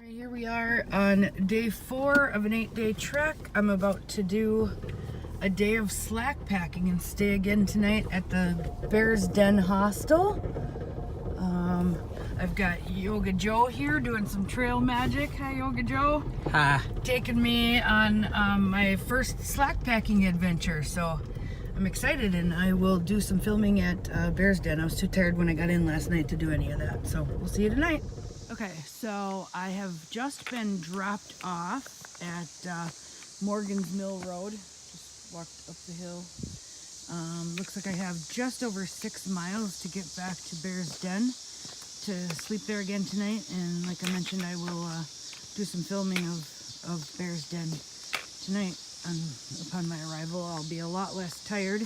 Alright, here we are on day 4 of an 8-day trek. I'm about to do a day of slack packing and stay again tonight at the Bears Den Hostel. I've got Yoga Joe here doing some trail magic. Hi, Yoga Joe. Hi. Taking me on my first slack packing adventure, so I'm excited, and I will do some filming at Bears Den. I was too tired when I got in last night to do any of that, so we'll see you tonight. Okay, so I have just been dropped off at Morgan's Mill Road. Just walked up the hill. Looks like I have just over 6 miles to get back to Bears Den to sleep there again tonight. And like I mentioned, I will do some filming of Bears Den tonight. Upon my arrival, I'll be a lot less tired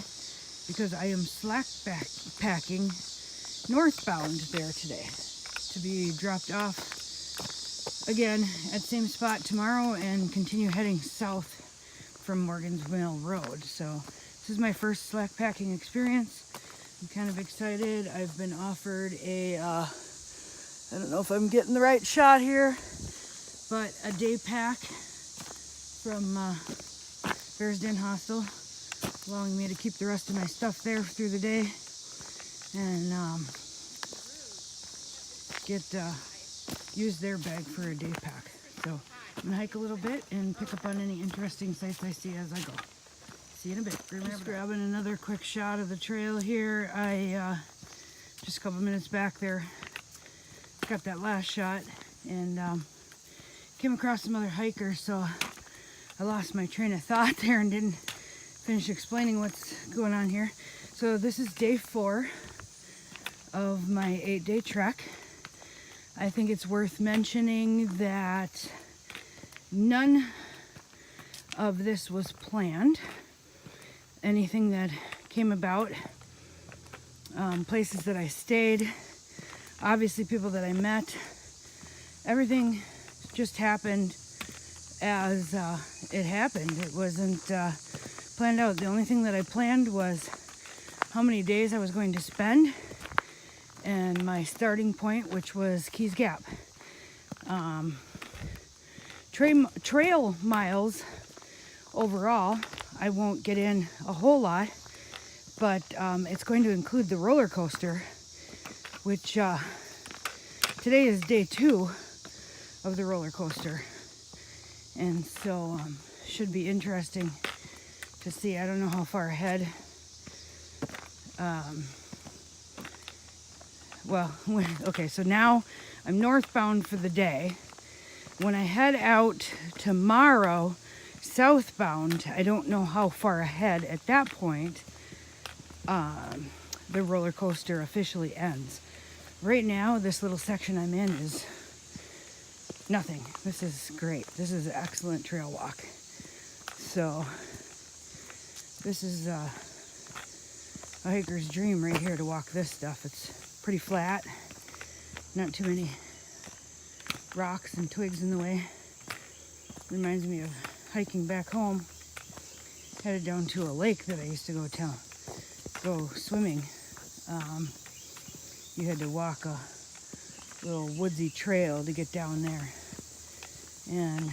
because I am slack packing northbound there today, to be dropped off again at same spot tomorrow and continue heading south from Morgan's Mill Road. So this is my first slack packing experience. I'm kind of excited. I've been offered a I don't know if I'm getting the right shot here, but a day pack from Bears Den Hostel, allowing me to keep the rest of my stuff there through the day and use their bag for a day pack. So I'm gonna hike a little bit and pick up on any interesting sights I see as I go. See you in a bit. Just grabbing another quick shot of the trail here. I just a couple minutes back there got that last shot and came across some other hikers, so I lost my train of thought there and didn't finish explaining what's going on here. So this is day 4 of my 8-day trek. I think it's worth mentioning that none of this was planned. Anything that came about, places that I stayed, obviously people that I met, everything just happened as it happened. It wasn't planned out. The only thing that I planned was how many days I was going to spend and my starting point, which was Keys Gap. Trail miles overall, I won't get in a whole lot, but it's going to include the roller coaster, which today is day 2 of the roller coaster, and so should be interesting to see. I don't know how far ahead. Okay, so now I'm northbound for the day. When I head out tomorrow southbound, I don't know how far ahead at that point the roller coaster officially ends. Right now, this little section I'm in is nothing. This is great. This is an excellent trail walk. So this is a hiker's dream right here to walk this stuff. It's pretty flat, not too many rocks and twigs in the way. Reminds me of hiking back home. Headed down to a lake that I used to go swimming. You had to walk a little woodsy trail to get down there, and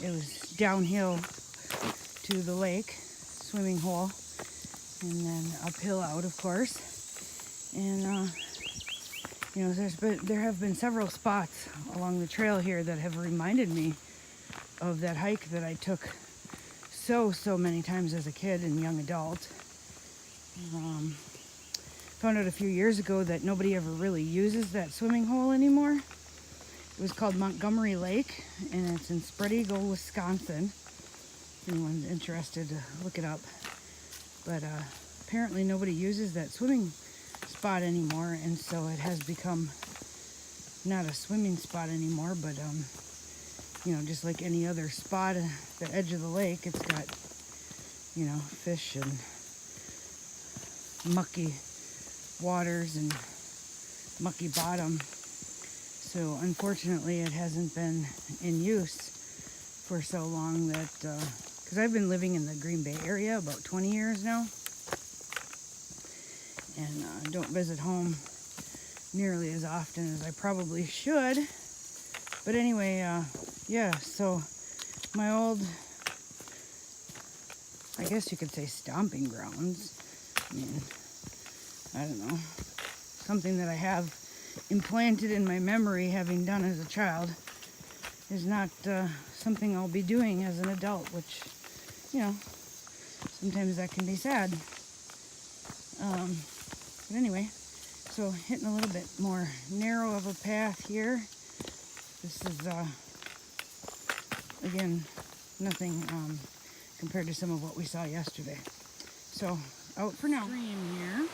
it was downhill to the lake swimming hole and then uphill out, of course. And there have been several spots along the trail here that have reminded me of that hike that I took so many times as a kid and young adult. Found out a few years ago that nobody ever really uses that swimming hole anymore. It was called Montgomery Lake, and it's in Spread Eagle, Wisconsin. If anyone's interested to look it up. But apparently nobody uses that swimming spot anymore, and so it has become not a swimming spot anymore, but just like any other spot at the edge of the lake, it's got fish and mucky waters and mucky bottom. So unfortunately it hasn't been in use for so long that because I've been living in the Green Bay area about 20 years now, and don't visit home nearly as often as I probably should. But anyway, yeah, so my old, I guess you could say, stomping grounds. I mean, I don't know, something that I have implanted in my memory having done as a child is not something I'll be doing as an adult, which, you know, sometimes that can be sad. But anyway, so hitting a little bit more narrow of a path here. This is, again, nothing compared to some of what we saw yesterday. So, out for now. Stream here.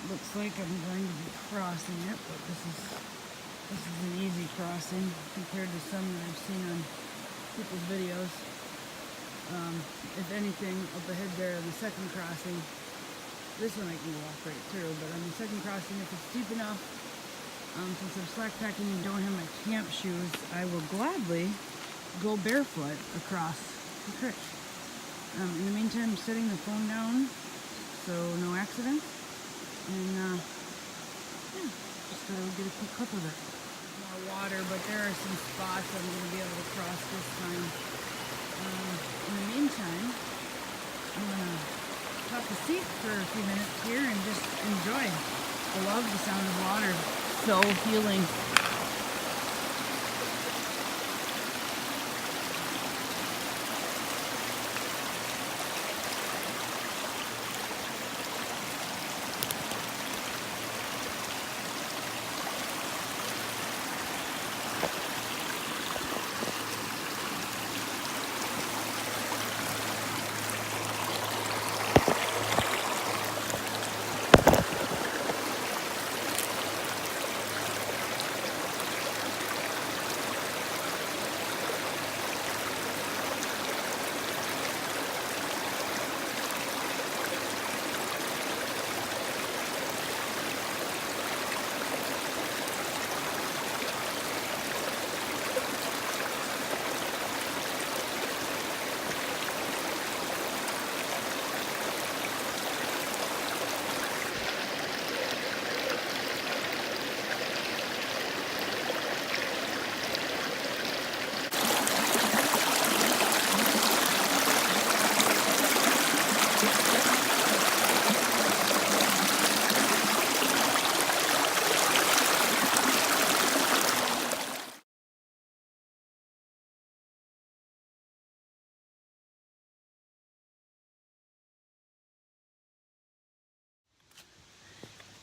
Looks like I'm going to be crossing it, but this is an easy crossing compared to some that I've seen on people's videos. If anything, up ahead there on the second crossing, this one I can walk right through, but on the second crossing, if it's deep enough, since I'm slack packing and don't have my camp shoes, I will gladly go barefoot across the creek. In the meantime, setting the phone down so no accidents, and yeah, just gotta get a quick clip of it. More water, but there are some spots I'm going to be able to cross this time. In the meantime, I'm going to top the seat for a few minutes here and just enjoy. I love the sound of water. So healing.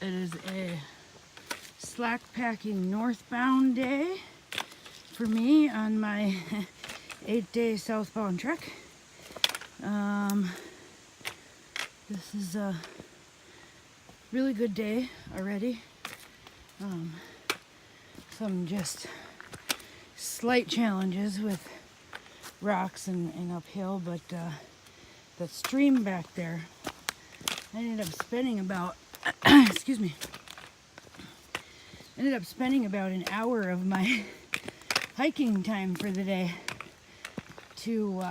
It is a slack packing northbound day for me on my 8-day southbound trek. This is a really good day already. Some just slight challenges with rocks and uphill, but that stream back there, I ended up spending about excuse me. Ended up spending about an hour of my hiking time for the day to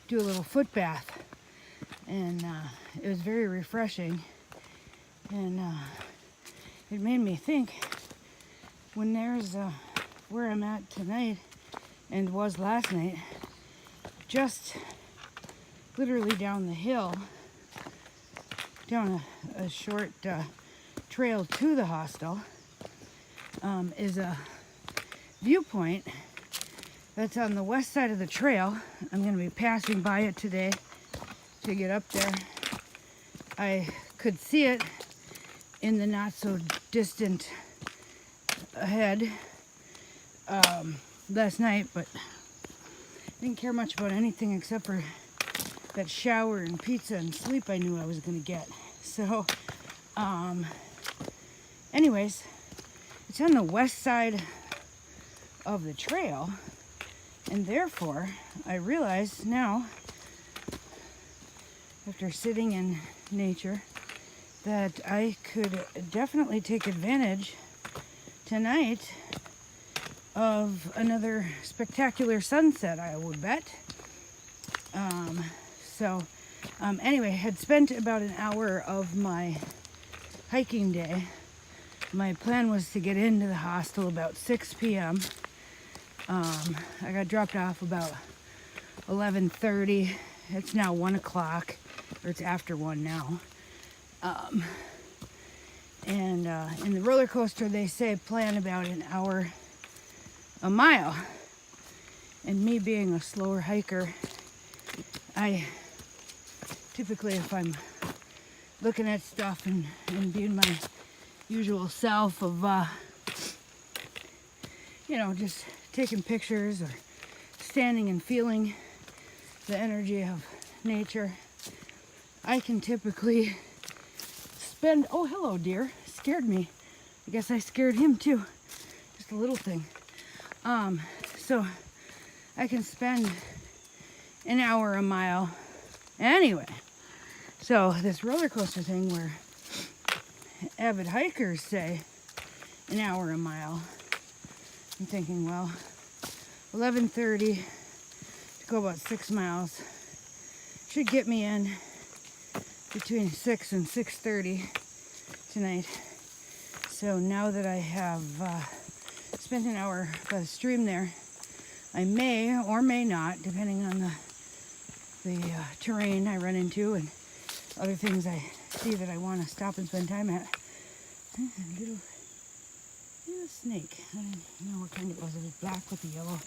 do a little foot bath, and it was very refreshing, and it made me think, when there's where I'm at tonight and was last night, just literally down the hill, down a short trail to the hostel, is a viewpoint that's on the west side of the trail. I'm going to be passing by it today to get up there. I could see it in the not so distant ahead last night, but I didn't care much about anything except for that shower and pizza and sleep I knew I was going to get. So, anyways, it's on the west side of the trail, and therefore I realize now, after sitting in nature, that I could definitely take advantage tonight of another spectacular sunset, I would bet. So anyway, had spent about an hour of my hiking day. My plan was to get into the hostel about 6 p.m. I got dropped off about 11:30. It's now 1 o'clock, or it's after 1 now. And in the roller coaster, they say plan about an hour a mile. And me being a slower hiker, I typically, if I'm looking at stuff and being my usual self of, just taking pictures or standing and feeling the energy of nature, I can typically spend, oh, hello, dear, scared me. I guess I scared him too, just a little thing. So I can spend an hour a mile anyway. So this roller coaster thing where avid hikers say an hour a mile, I'm thinking, well, 11:30 to go about 6 miles should get me in between 6 and 6:30 tonight. So now that I have spent an hour by the stream there, I may or may not, depending on the terrain I run into and other things I see that I want to stop and spend time at. A little snake. I don't know what kind it was. It was black with the yellow,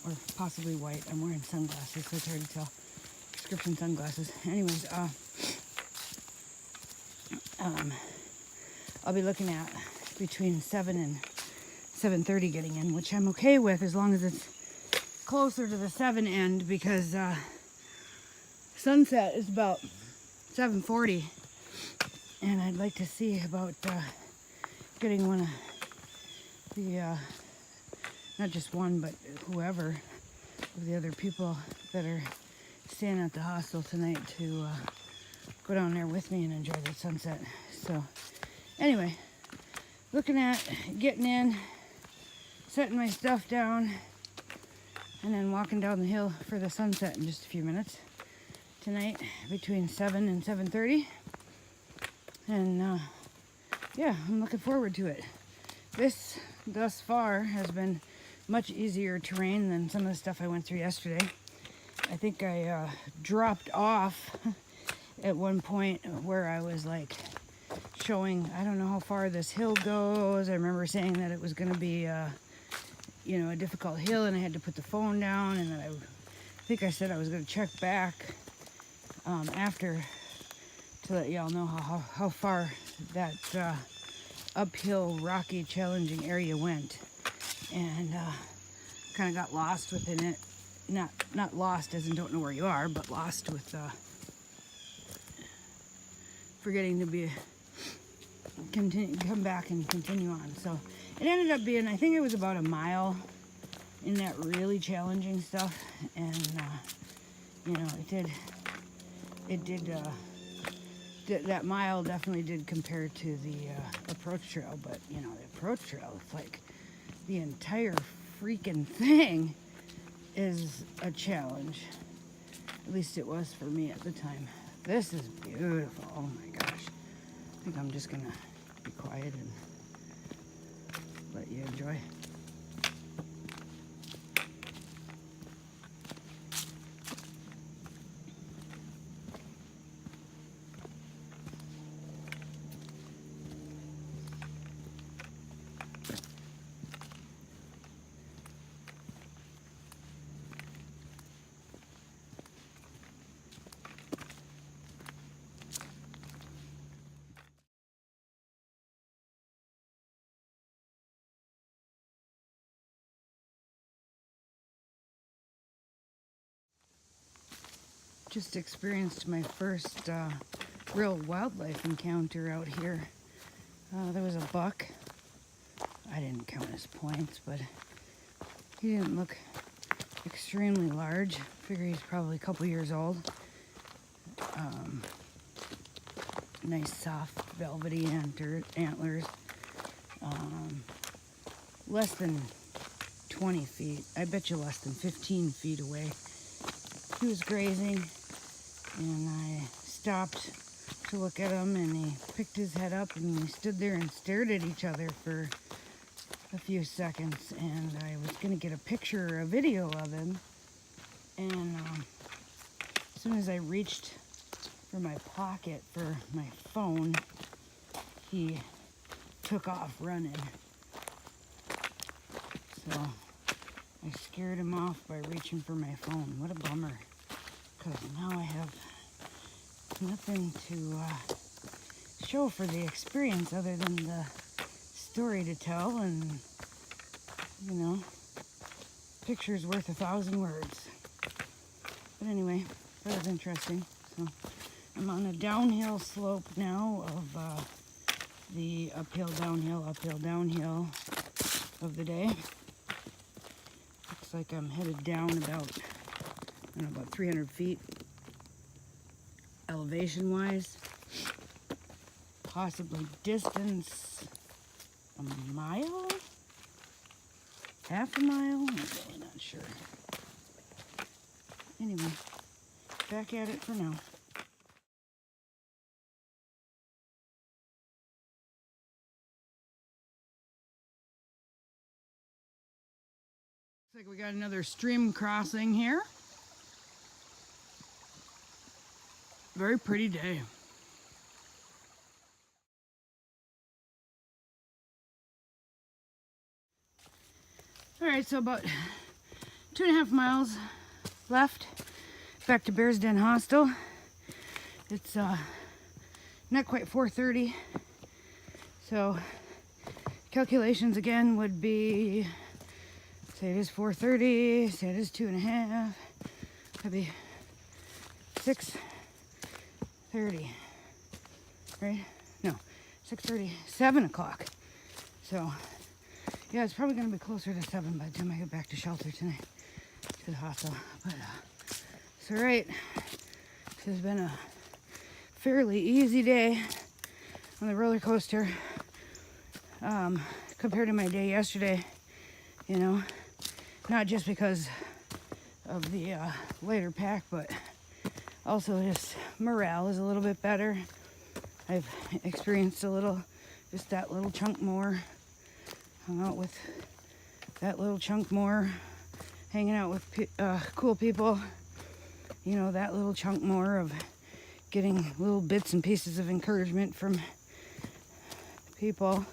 or possibly white. I'm wearing sunglasses, so it's hard to tell. Prescription sunglasses. Anyways, I'll be looking at between 7 and 7:30 getting in, which I'm okay with as long as it's closer to the 7 end, because sunset is about 7:40, and I'd like to see about getting one of the, not just one, but whoever of the other people that are staying at the hostel tonight to go down there with me and enjoy the sunset. So anyway, looking at getting in, setting my stuff down, and then walking down the hill for the sunset in just a few minutes tonight between 7 and 7:30. And yeah, I'm looking forward to it. This thus far has been much easier terrain than some of the stuff I went through yesterday. I think I dropped off at one point where I was like showing, I don't know how far this hill goes. I remember saying that it was going to be a difficult hill, and I had to put the phone down, and then I think I said I was going to check back after to let y'all know how far that uphill, rocky, challenging area went. And kind of got lost within it. Not lost as in don't know where you are, but lost with forgetting to come back and continue on. So it ended up being, I think it was about a mile in that really challenging stuff, and that mile definitely did compare to the approach trail. But the approach trail, it's like the entire freaking thing is a challenge. At least it was for me at the time. This is beautiful. Oh my gosh. I think I'm just gonna be quiet and let you enjoy. Just experienced my first real wildlife encounter out here. There was a buck. I didn't count his points, but he didn't look extremely large. Figure he's probably a couple years old. Nice soft velvety antlers. Less than 20 feet. I bet you less than 15 feet away. He was grazing. and I stopped to look at him, and he picked his head up and we stood there and stared at each other for a few seconds, and I was gonna get a picture, a video of him, and as soon as I reached for my pocket for my phone, he took off running. So I scared him off by reaching for my phone. What a bummer, because now I have nothing to show for the experience other than the story to tell, and you know, picture's worth 1,000 words. But anyway, that was interesting. So I'm on a downhill slope now of the uphill, downhill of the day. Looks like I'm headed down about, I don't know, about 300 feet elevation wise. Possibly distance a mile? Half a mile? I'm really not sure. Anyway, back at it for now. Looks like we got another stream crossing here. Very pretty day. All right, so about 2.5 miles left back to Bears Den Hostel. It's not quite 4:30, so calculations again would be, say it is 4:30, say it is 2.5, that'd be 6:30, right? No, 6:30, 7 o'clock. So yeah, it's probably gonna be closer to 7 by the time I get back to shelter tonight, to the hostel. But it's all right. This has been a fairly easy day on the roller coaster compared to my day yesterday. You know, not just because of the lighter pack, but also just morale is a little bit better. I've experienced just that little chunk more. Hung out with that little chunk more, hanging out with cool people, you know, that little chunk more of getting little bits and pieces of encouragement from people,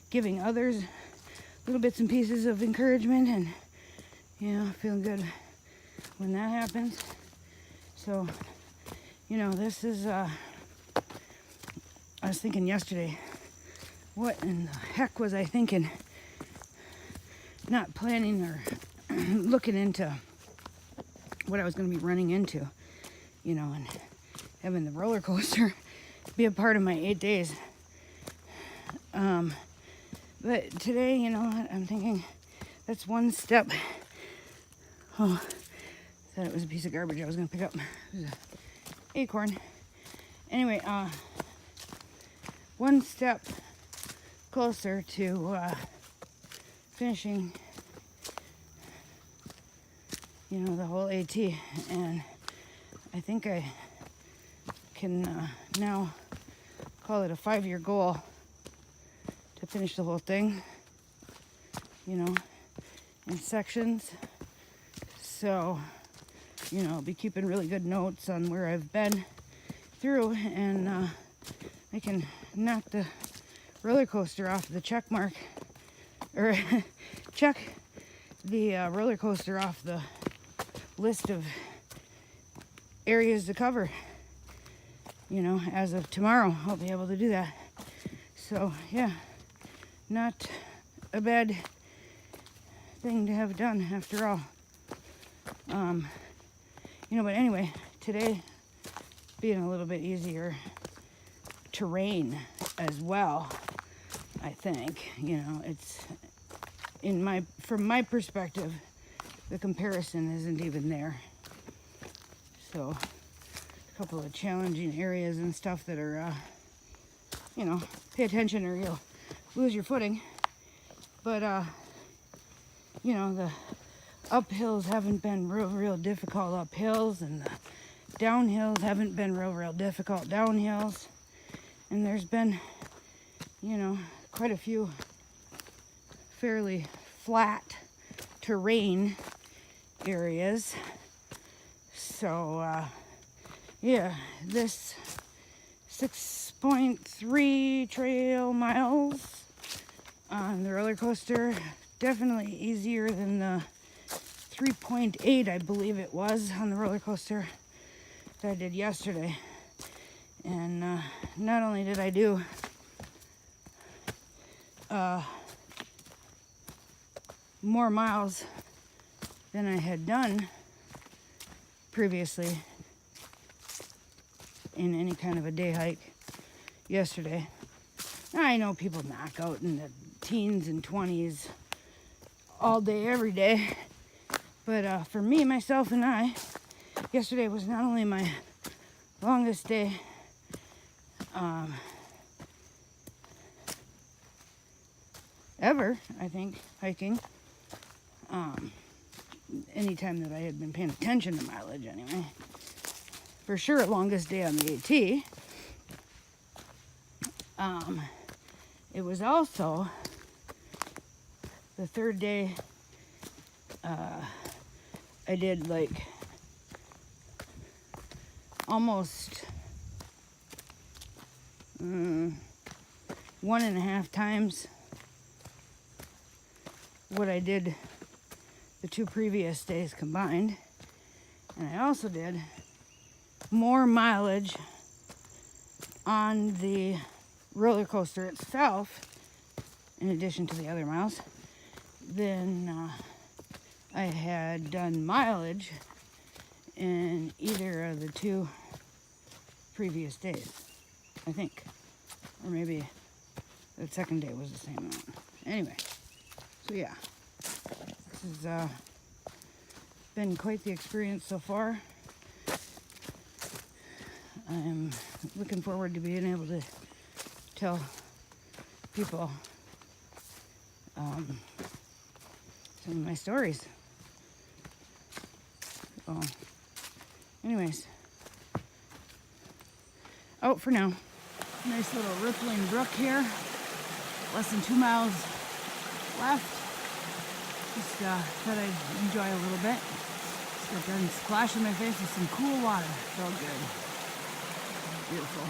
giving others little bits and pieces of encouragement, and you know, feeling good when that happens. So, you know, this is I was thinking yesterday, what in the heck was I thinking? Not planning or looking into what I was going to be running into, you know, and having the roller coaster be a part of my 8 days. But today, you know, I'm thinking that's one step. Oh, thought it was a piece of garbage I was going to pick up. It was an acorn. Anyway, one step closer to finishing, you know, the whole AT, and I think I can now call it a 5-year goal to finish the whole thing, you know, in sections. So, you know, I'll be keeping really good notes on where I've been through, and I can knock the roller coaster off the check mark, or check the roller coaster off the list of areas to cover. You know, as of tomorrow, I'll be able to do that. So yeah, not a bad thing to have done after all. You know, but anyway, today being a little bit easier terrain as well, I think. You know, it's from my perspective, the comparison isn't even there. So a couple of challenging areas and stuff that are you know, pay attention or you'll lose your footing. But you know, the uphills haven't been real difficult uphills, and the downhills haven't been real difficult downhills. And there's been, you know, quite a few fairly flat terrain areas. So yeah, this 6.3 trail miles on the roller coaster, definitely easier than the 3.8, I believe it was, on the roller coaster that I did yesterday. And not only did I do more miles than I had done previously in any kind of a day hike yesterday. I know people knock out in the teens and 20s all day, every day. But for me, myself, and I, yesterday was not only my longest day ever, I think, hiking. Anytime that I had been paying attention to mileage, anyway. For sure, longest day on the AT. It was also the third day. I did like almost 1.5 times what I did the 2 previous days combined. And I also did more mileage on the roller coaster itself, in addition to the other miles, than I had done mileage in either of the 2 previous days, I think. Or maybe the second day was the same amount. Anyway, so yeah, this has been quite the experience so far. I'm looking forward to being able to tell people some of my stories. So, anyways, out for now. Nice little rippling brook here. Less than 2 miles left. Just thought I'd enjoy a little bit. Just got done splashing my face with some cool water. Felt good. Beautiful.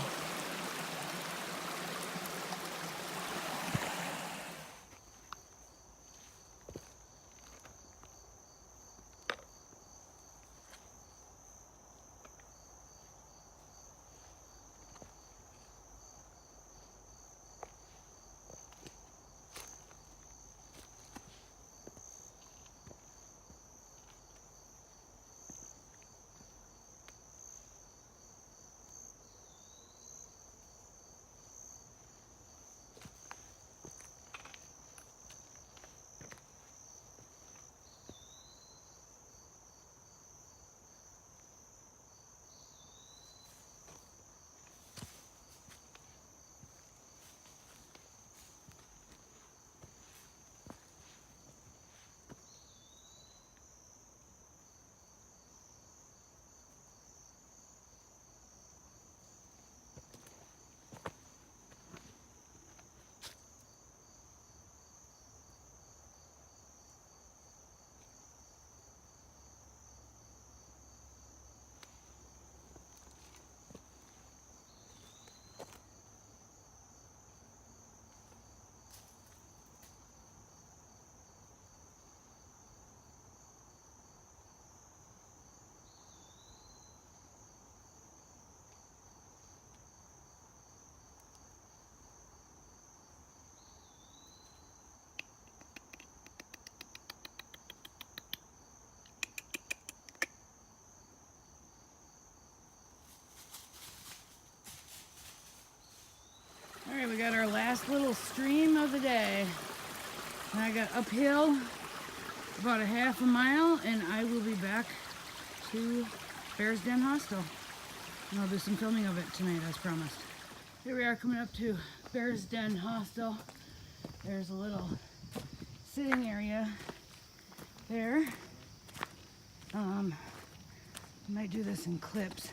Alright, we got our last little stream of the day. And I got uphill about a half a mile, and I will be back to Bears Den Hostel. And I'll do some filming of it tonight, as promised. Here we are coming up to Bears Den Hostel. There's a little sitting area there. I might do this in clips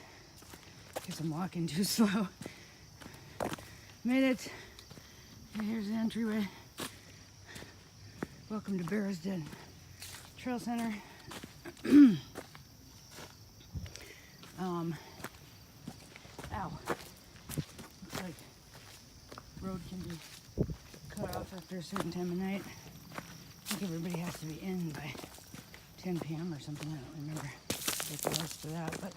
because I'm walking too slow. Made it. And here's the entryway. Welcome to Bears Den Trail Center. Ow. Looks like road can be cut off after a certain time of night. I think everybody has to be in by 10 p.m. or something. I don't remember the rest of that. But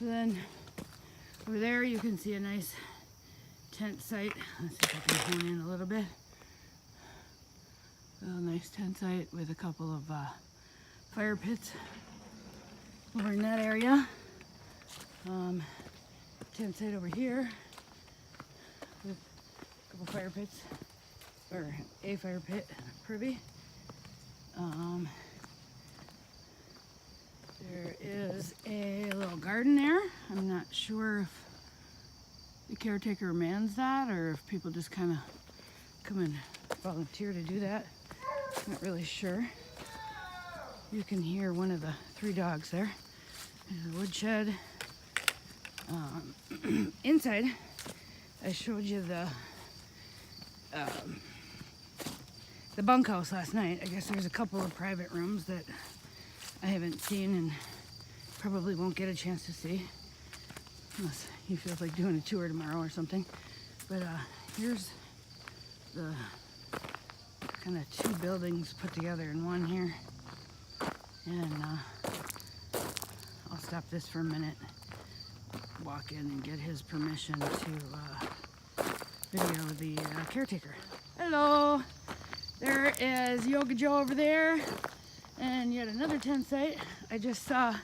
then over there you can see a nice tent site. Let's see if I can hone in a little bit. A nice tent site with a couple of fire pits over in that area. Tent site over here with a couple fire pits, or a fire pit privy. There is a little garden there. I'm not sure if the caretaker mans that or if people just kind of come and volunteer to do that. Not really sure. You can hear one of the 3 dogs there. There's a woodshed. Inside, I showed you the bunkhouse last night. I guess there's a couple of private rooms that I haven't seen and probably won't get a chance to see unless he feels like doing a tour tomorrow or something. But here's the kind of 2 buildings put together in one here. And I'll stop this for a minute, walk in and get his permission to video the caretaker. Hello! There is Yoga Joe over there and yet another tent site. I just saw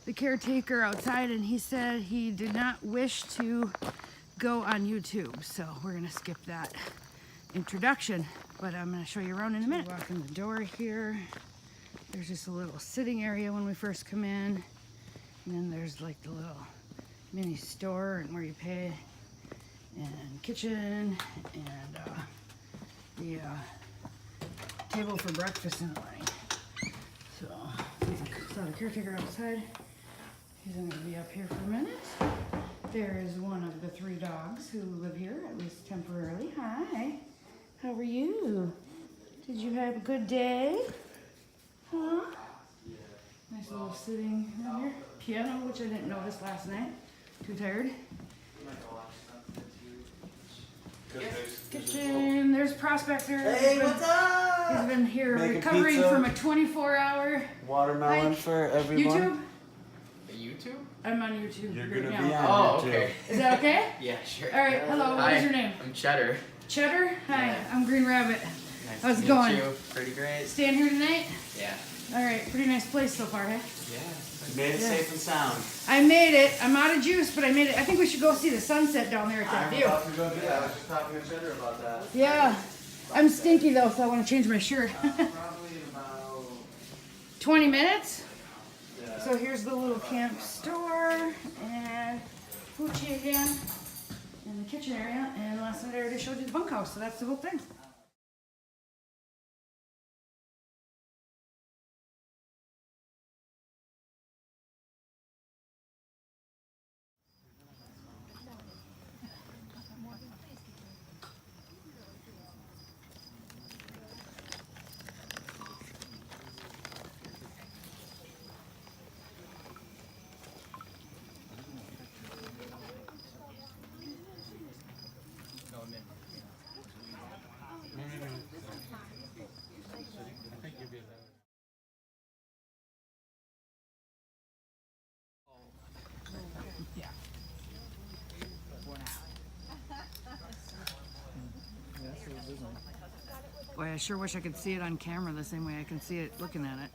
the caretaker outside and he said he did not wish to go on YouTube. So we're gonna skip that introduction, but I'm gonna show you around in a minute. Walk in the door here. There's just a little sitting area when we first come in. And then there's like the little mini store and where you pay, and kitchen, and the table for breakfast in the morning. So, saw the caretaker outside. He's gonna be up here for a minute. There is one of the 3 dogs who live here, at least temporarily. Hi, how are you? Did you have a good day? Huh? Nice little sitting down here. Piano, which I didn't notice last night. Too tired. Kitchen. There's Prospector. Hey, what's up? He's been here Making recovering pizza. from a 24-hour Watermelon hike. for everyone. YouTube? YouTube? I'm on YouTube You're right gonna now. be on Oh, it okay. too. Is that okay? Yeah, sure. All right. Hello. What is your name? I'm Cheddar. Cheddar? Hi. Yeah. I'm Green Rabbit. Nice How's to it meet going? you. Pretty great. Staying here tonight? Yeah. All right. Pretty nice place so far, huh? Yeah. Made it Yeah. safe and sound. I made it. I'm out of juice, but I made it. I think we should go see the sunset down there at that I'm view. about to go do that. I was just talking to Cheddar about that. Yeah. I'm stinky though, so I want to change my shirt. Probably in about 20 minutes? yeah. So here's the little camp store and Poochie again in the kitchen area. And last night I already showed you the bunkhouse, so that's the whole thing. Boy, I sure wish I could see it on camera the same way I can see it looking at it.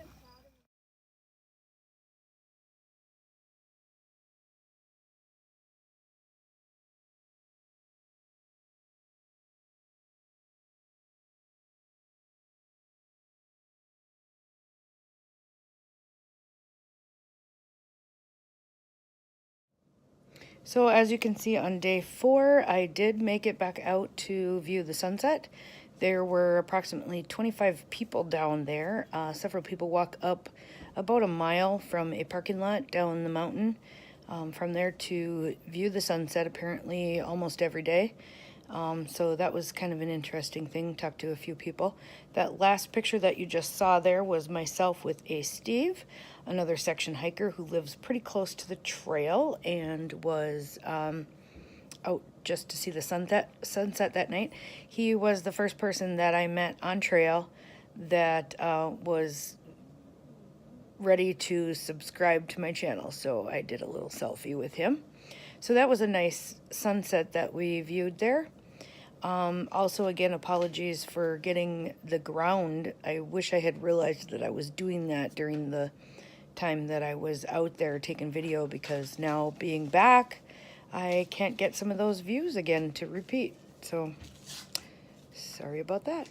So as you can see on day 4, I did make it back out to view the sunset. There were approximately 25 people down there. Several people walk up about a mile from a parking lot down the mountain from there to view the sunset, apparently almost every day. So that was kind of an interesting thing. Talked to a few people. That last picture that you just saw there was myself with Steve, another section hiker who lives pretty close to the trail and was out just to see the sunset that night. He was the first person that I met on trail that was ready to subscribe to my channel, so I did a little selfie with him. So that was a nice sunset that we viewed there. Also, again, apologies for getting the ground. I wish I had realized that I was doing that during the time that I was out there taking video, because now being back, I can't get some of those views again to repeat. So, sorry about that.